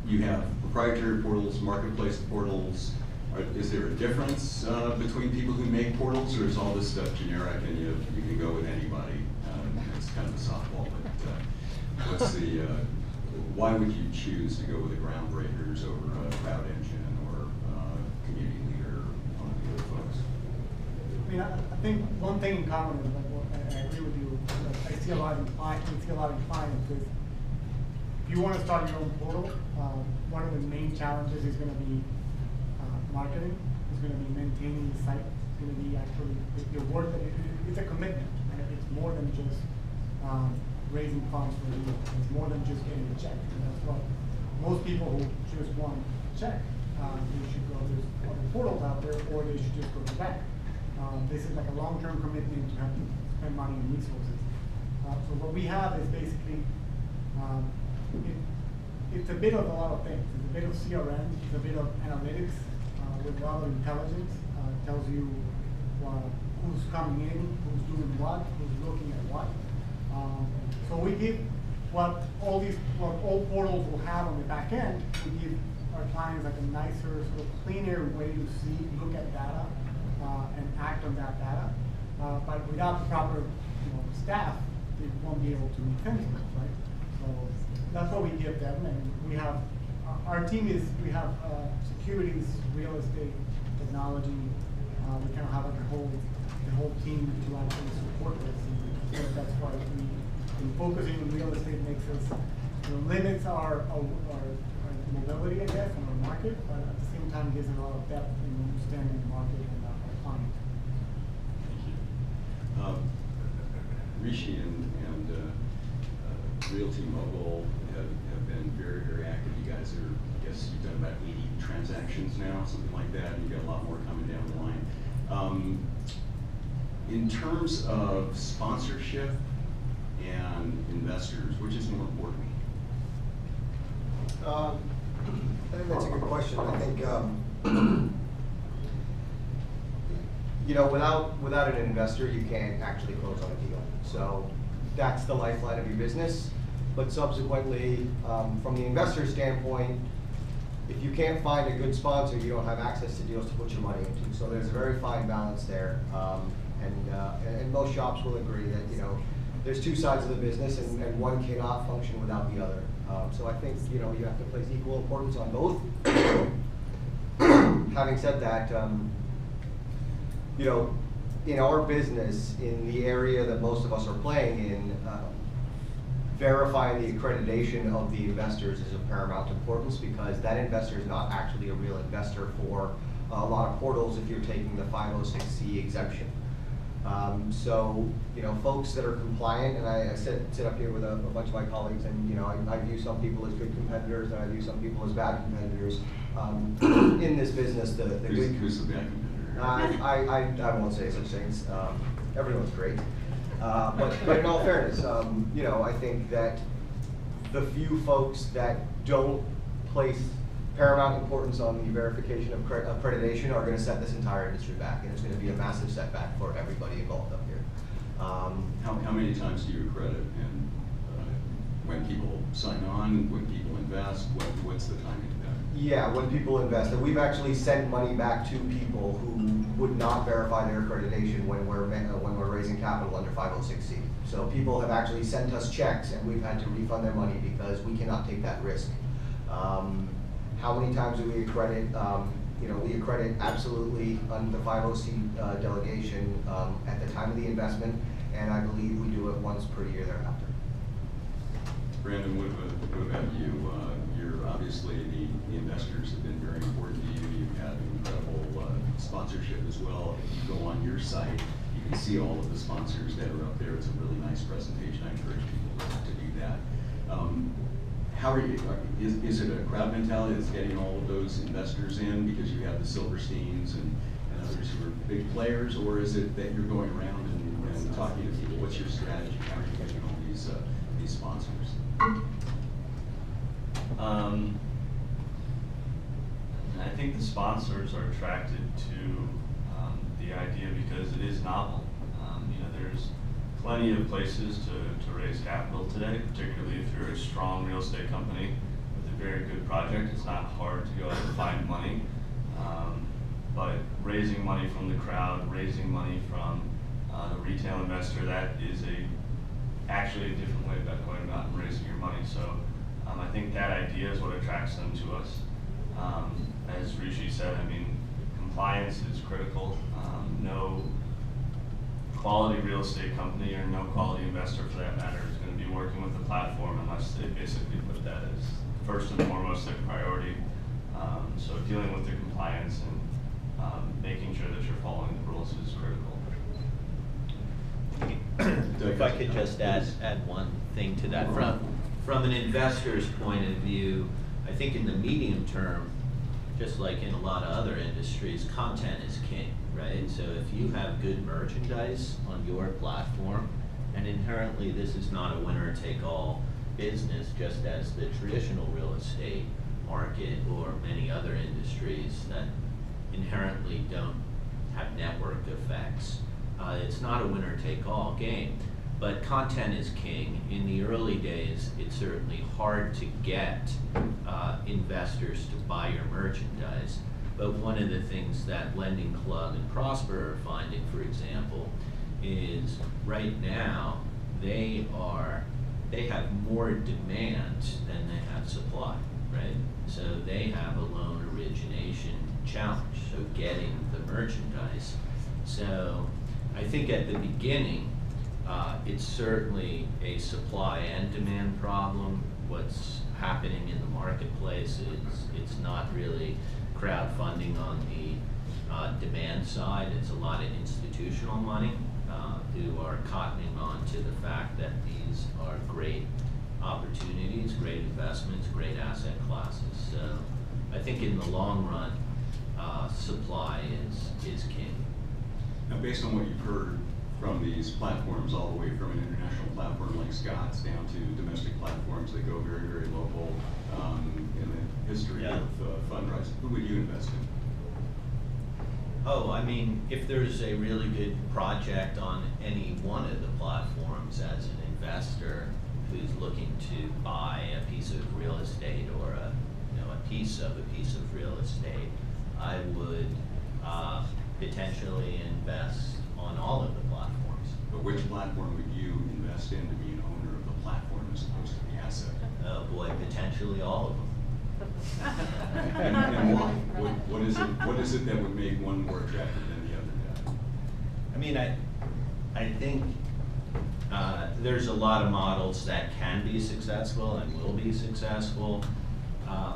you have proprietary portals, marketplace portals. Is there a difference between people who make portals, or is all this stuff generic and you can go with anybody? It's kind of a softball, but what's the, why would you choose to go with the Groundbreakers over Crowd Engine or Community Leader or one of the other folks? I mean, I think one thing in common is, like, I agree with you. I see a lot of clients is if you want to start your own portal, one of the main challenges is going to be marketing. It's going to be maintaining the site. It's going to be actually your work. It's a commitment, and it's more than just raising funds for you. It's more than just getting a check. And that's what most people who just want a check, they should go. There's other portals out there, or they should just go to the bank. This is like a long-term commitment to have to spend money and resources. So what we have is basically, it's a bit of a lot of things. It's a bit of CRM, it's a bit of analytics with a lot of intelligence. Tells you who's coming in, who's doing what, who's looking at what. So we give what all portals will have on the back end. We give our clients like a nicer, sort of cleaner way to look at data and act on that data. But without the proper staff, they won't be able to make sense of it, right? So that's what we give them, and we have our team is we have securities, real estate, technology. We kind of have like the whole team to actually support this, and that's why focusing on real estate makes us limits our mobility, I guess, and our market, but at the same time gives a lot of depth in understanding the market and our client. Thank you. Rishi and Realty Mogul have been very, very active. You guys are, I guess you've done about 80 transactions now, something like that, and you've got a lot more coming down the line. In terms of sponsorship and investors, which is more important? I think that's a good question. I think without an investor, you can't actually close on a deal. So that's the lifeline of your business. But subsequently, from the investor standpoint, if you can't find a good sponsor, you don't have access to deals to put your money into. So there's a very fine balance there, and most shops will agree that there's two sides of the business, and one cannot function without the other. So I think you have to place equal importance on both. Having said that, in our business, in the area that most of us are playing in, verifying the accreditation of the investors is of paramount importance, because that investor is not actually a real investor for a lot of portals if you're taking the 506C exemption. So, folks that are compliant, and I sit up here with a bunch of my colleagues, and I view some people as good competitors, and I view some people as bad competitors. In this business, who's the bad competitor? I won't say such things. Everyone's great. But in all fairness, I think that the few folks that don't place paramount importance on the verification of accreditation are going to set this entire industry back, and it's going to be a massive setback for everybody involved up here. How many times do you accredit, and when people sign on, when people invest, what's the timing of that? Yeah, when people invest, and we've actually sent money back to people who would not verify their accreditation when we're raising capital under 506C. So people have actually sent us checks, and we've had to refund their money because we cannot take that risk. How many times do we accredit? We accredit absolutely under the 50C delegation at the time of the investment, and I believe we do it once per year thereafter. Brandon, what about you? You're obviously the investors have been very important to you. You've had incredible sponsorship as well. If you go on your site, you can see all of the sponsors that are up there. It's a really nice presentation. I encourage people to do that. How are you? Is it a crowd mentality that's getting all of those investors in because you have the Silversteins and others who are big players, or is it that you're going around and talking to people? What's your strategy? How are you getting all these sponsors? I think the sponsors are attracted to the idea because it is novel. There's plenty of places to raise capital today, particularly if you're a strong real estate company with a very good project. It's not hard to go out and find money. But raising money from the crowd, raising money from the retail investor, that is actually a different way about going about and raising your money. So I think that idea is what attracts them to us. As Rishi said, I mean, compliance is critical. No quality real estate company or no quality investor for that matter is going to be working with the platform unless they basically put that as first and foremost their priority. So dealing with the compliance and making sure that you're following the rules is critical. If I could just add one thing to that. From an investor's point of view, I think in the medium term, just like in a lot of other industries, content is king, right? So if you have good merchandise on your platform, and inherently this is not a winner-take-all business, just as the traditional real estate market or many other industries that inherently don't have network effects. It's not a winner-take-all game, but content is king. In the early days, it's certainly hard to get investors to buy your merchandise. But one of the things that Lending Club and Crossfire are finding, for example, is right now they have more demand than they have supply, right? So they have a loan origination challenge, so getting the merchandise. So I think at the beginning, it's certainly a supply and demand problem. What's happening in the marketplace is it's not really crowdfunding on the demand side. It's a lot of institutional money who are cottoning on to the fact that these are great opportunities, great investments, great asset classes. So I think in the long run, supply is king. Now, based on what you've heard from these platforms, all the way from an international platform like Scott's down to domestic platforms that go very, very local, in the history of fundraising, who would you invest in? Oh, I mean, if there's a really good project on any one of the platforms as an investor who's looking to buy a piece of real estate or a piece of real estate, I would potentially invest on all of the platforms. But which platform would you invest in to be an owner of the platform as opposed to the asset? Oh boy, potentially all of them. And why? What is it that would make one more attractive than the other? I mean, I think there's a lot of models that can be successful and will be successful.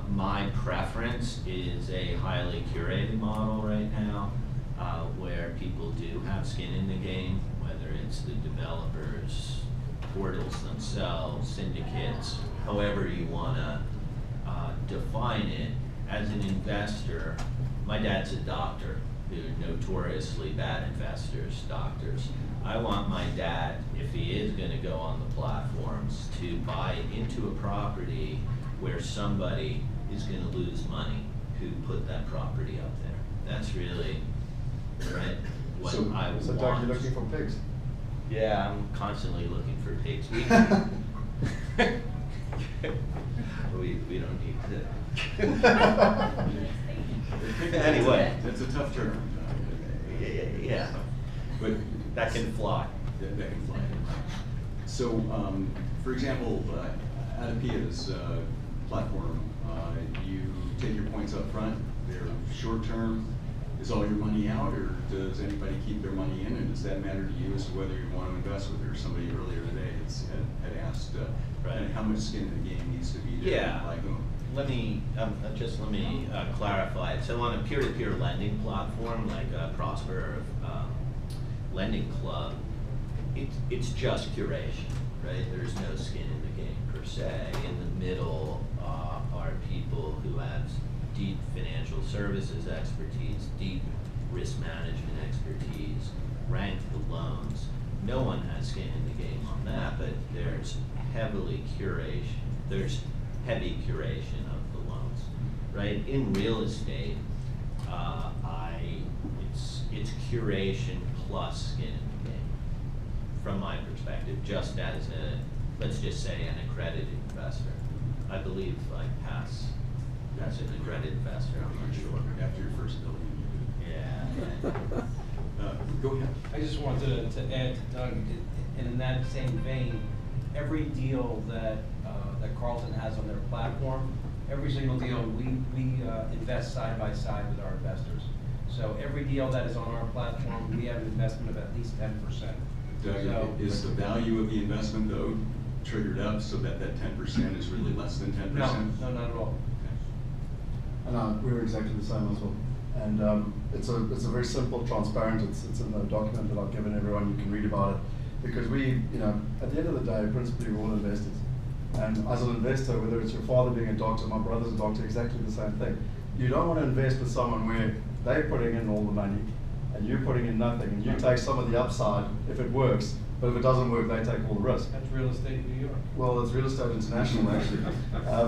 My preference is a highly curated model right now, where people do have skin in the game, whether it's the developers, portals themselves, syndicates, however you want to define it. As an investor, my dad's a doctor, who are notoriously bad investors, doctors. I want my dad, if he is going to go on the platforms, to buy into a property where somebody is going to lose money who put that property up there. That's really right what I want. So Doug, you're looking for pigs? Yeah, I'm constantly looking for pigs. We don't need to. Anyway. That's a tough term. Yeah. But that can fly. That can fly. So, for example, Adepia's platform, you take your points up front, they're short term. Is all your money out, or does anybody keep their money in, and does that matter to you as to whether you want to invest with her? Somebody earlier today had asked Right. how much skin in the game needs to be there, Yeah. by whom? Let me clarify it. So on a peer-to-peer lending platform like Crossfire Lending Club, it's just curation, right? There's no skin in the game per se. In the middle are people who have deep financial services expertise, deep risk management expertise, rank the loans. No one has skin in the game on that, but there's heavy curation of the loans, right? In real estate, it's curation plus skin in the game, from my perspective, just as let's just say an accredited investor. I believe I pass as an accredited investor, I'm not sure. After your first building, you Yeah. did. Go ahead. I just wanted to add to Doug, and in that same vein, every deal that Carlton has on their platform, every single deal, we invest side by side with our investors. So every deal that is on our platform, we have an investment of at least 10%. Doug, is the value of the investment though triggered up so that that 10% is really less than 10%? No, not at all. And we were exactly the same as well. And it's a very simple, transparent. It's in the document that I've given everyone. You can read about it because we, at the end of the day, principally we're all investors. And as an investor, whether it's your father being a doctor, my brother's a doctor, exactly the same thing. You don't want to invest with someone where they're putting in all the money and you're putting in nothing, and you take some of the upside if it works, but if it doesn't work, they take all the risk. That's real estate in New York. Well, it's real estate international actually,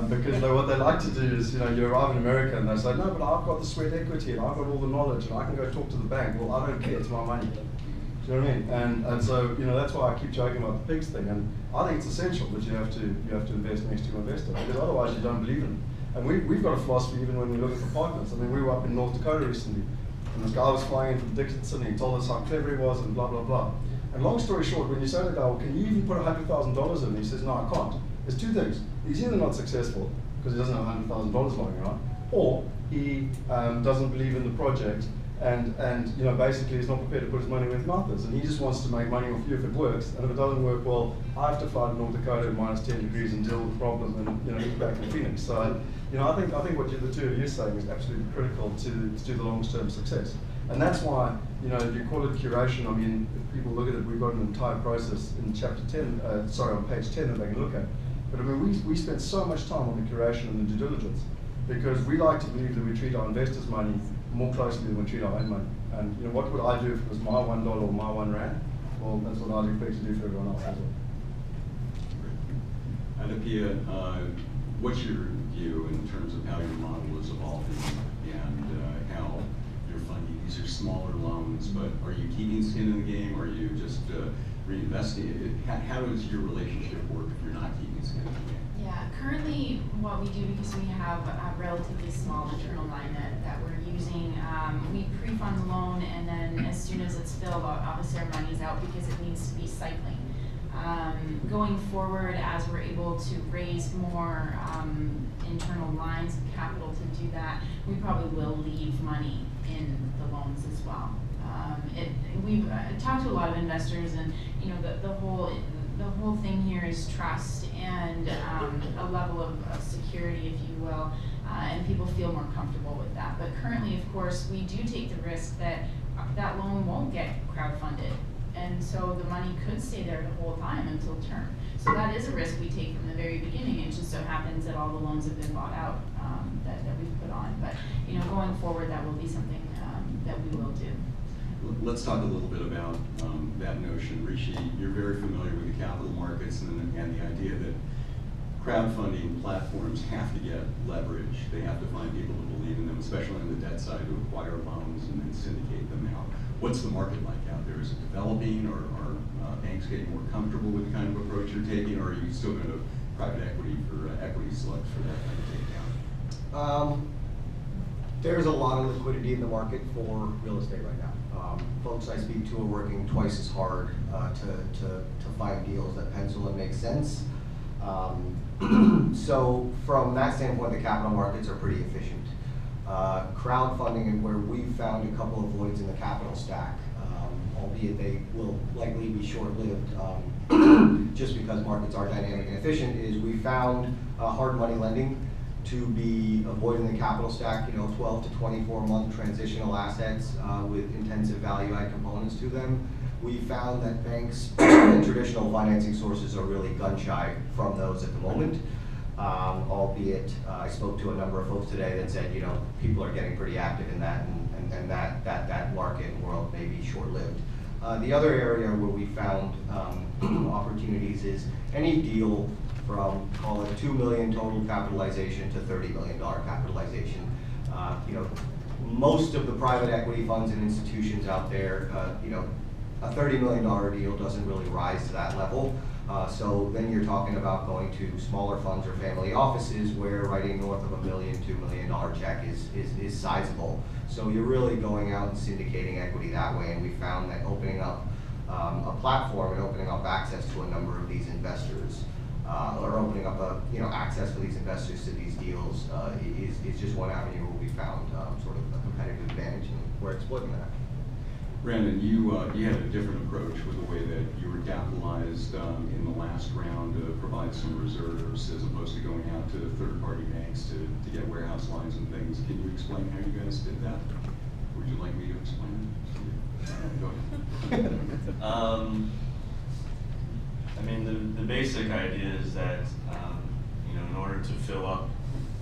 because what they like to do is, you arrive in America and they say, no, but I've got the sweat equity and I've got all the knowledge and I can go talk to the bank. Well, I don't care, it's my money. Do you know what I mean? And so, that's why I keep joking about the pigs thing. And I think it's essential that you have to invest next to your investor, because otherwise you don't believe in it. And we've got a philosophy even when we look at the partners. I mean, we were up in North Dakota recently, and this guy was flying in from Dickinson, and he told us how clever he was and blah, blah, blah. And long story short, when you say to the guy, well, can you even put $100,000 in? He says, no, I can't. There's two things. He's either not successful because he doesn't have $100,000 lying around, or he doesn't believe in the project and basically he's not prepared to put his money where his mouth is, and he just wants to make money off you if it works. And if it doesn't work, well, I have to fly to North Dakota at minus 10 degrees and deal with the problem and he's back in Phoenix. So I think what the two of you are saying is absolutely critical to do the long-term success. And that's why, you call it curation. I mean, if people look at it, we've got an entire process in chapter 10, on page 10 that they can look at. But I mean, we spend so much time on the curation and the due diligence because we like to believe that we treat our investors' money more closely than we treat our own money. And what would I do if it was my $1 or my $1? Well, that's what I'd expect to do for everyone else as well. Adapia, what's your view in terms of how your model is evolving and how you're funding? These are smaller loans, but are you keeping skin in the game, or are you just reinvesting it? How does your relationship work if you're not keeping skin in the game? Yeah, currently what we do, because we have a relatively small internal line that we're using, we pre-fund the loan, and then as soon as it's filled, obviously our money's out because it needs to be cycling. Going forward, as we're able to raise more internal lines of capital to do that, we probably will leave money in the loans as well. We've talked to a lot of investors, and the whole thing here is trust and a level of security, if you will, and people feel more comfortable with that. But currently, of course, we do take the risk that that loan won't get crowdfunded, and so the money could stay there the whole time until term. So that is a risk we take from the very beginning. It just so happens that all the loans have been bought out that we've put on. But going forward, that will be something that we will do. Let's talk a little bit about that notion. Rishi, you're very familiar with the capital markets and the idea that crowdfunding platforms have to get leverage. They have to find people to believe in them, especially on the debt side, to acquire loans and then syndicate them out. What's the market like out there? Is it developing, or are banks getting more comfortable with the kind of approach you're taking, or are you still going to private equity for equity slugs for that kind of takedown? There's a lot of liquidity in the market for real estate right now. Folks I speak to are working twice as hard to find deals that pencil and make sense. So from that standpoint, the capital markets are pretty efficient. Crowdfunding, and where we've found a couple of voids in the capital stack, albeit they will likely be short-lived, just because markets are dynamic and efficient, is we found hard money lending to be a void in the capital stack, 12 to 24-month transitional assets with intensive value-add components to them. We found that banks and traditional financing sources are really gun-shy from those at the moment, albeit I spoke to a number of folks today that said, people are getting pretty active in that, and that market and world may be short-lived. The other area where we found opportunities is any deal from, call it, 2 million total capitalization to $30 million capitalization. Most of the private equity funds and institutions out there, a $30 million deal doesn't really rise to that level. So then you're talking about going to smaller funds or family offices where writing north of $1 million, $2 million check is sizable. So you're really going out and syndicating equity that way, and we found that opening up a platform and opening up access to a number of these investors, or opening up access for these investors to these deals is just one avenue where we found sort of a competitive advantage, and we're exploiting that. Brandon, you had a different approach with the way that you were capitalized in the last round to provide some reserves as opposed to going out to third-party banks to get warehouse lines and things. Can you explain how you guys did that? Would you like me to explain it? Go ahead. I mean, the basic idea is that, in order to fill up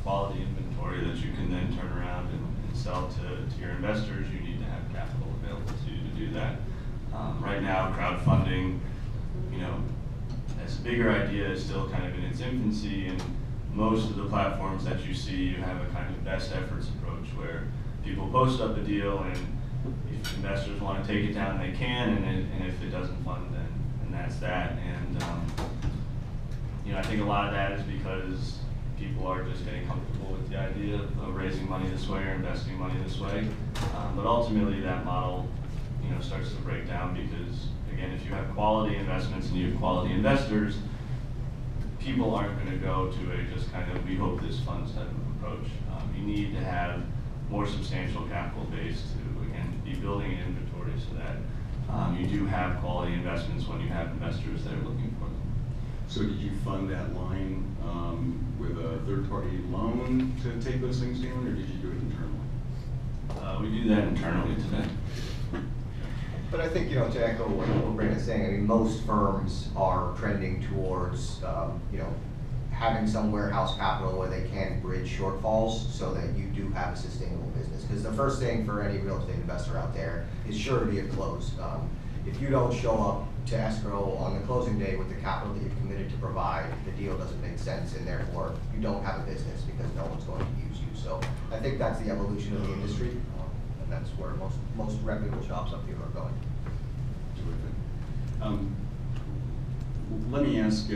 quality inventory that you can then turn around and sell to your investors, you need to have capital available to you to do that. Right now, crowdfunding, as a bigger idea, is still kind of in its infancy, and most of the platforms that you see, you have a kind of best efforts approach where people post up a deal, and if investors want to take it down, they can, and if it doesn't fund, then that's that. And I think a lot of that is because people are just getting comfortable with the idea of raising money this way or investing money this way. But ultimately, that model, starts to break down because, again, if you have quality investments and you have quality investors, people aren't going to go to a just kind of we hope this funds type of approach. You need to have more substantial capital base to, again, be building an inventory so that you do have quality investments when you have investors that are looking for them. So did you fund that line with a third-party loan to take those things down, or did you do it internally? We do that internally today. But I think, to echo what Brandon's saying, I mean, most firms are trending towards, having some warehouse capital where they can bridge shortfalls so that you do have a sustainable business. Because the first thing for any real estate investor out there is surety of close. If you don't show up to escrow on the closing day with the capital that you've committed to provide, the deal doesn't make sense, and therefore you don't have a business because no one's going to use you. So I think that's the evolution of the industry, and that's where most reputable shops up here are going. Let me ask